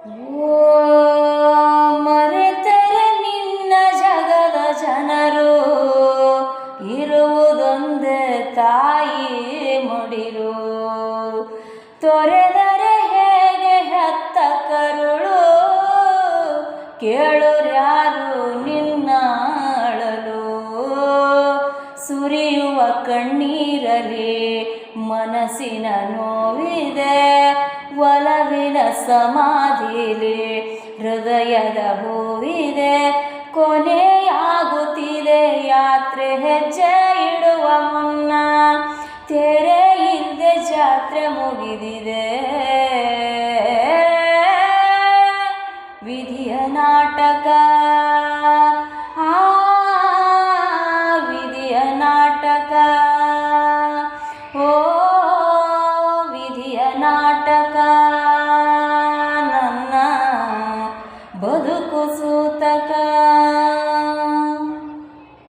ಓ ಮರೆತರೆ ನಿನ್ನ ಜಗದ ಜನರು, ಇರುವುದೊಂದೇ ತಾಯಿ ಮುಡಿರು. ತೊರೆದರೆ ಹೇಗೆ ಹೆತ್ತ ಕರುಳು, ಕೇಳುರ್ಯಾರು ನಿನ್ನ ಅಳಲು. ಸುರಿಯುವ ಕಣ್ಣೀರಲಿ ಮನಸ್ಸಿನ ನೋವಿದೆ, ಒಲವಿನ ಸಮಾಧಿಲಿ ಹೃದಯದ ಹೂವಿದೆ. ಕೊನೆಯಾಗುತ್ತಿದೆ ಯಾತ್ರೆ, ಹೆಜ್ಜೆ ಇಡುವ ಮುನ್ನ ತೆರೆ ಇಲ್ಲದೆ ಜಾತ್ರೆ ಮುಗಿದಿದೆ. ವಿಧಿಯ ನಾಟಕ, ವಿಧಿಯ ನಾಟಕ, ಓ ವಿಧಿಯ ನಾಟಕ. ನನ್ನ ಬದುಕು ಸೂತಕ.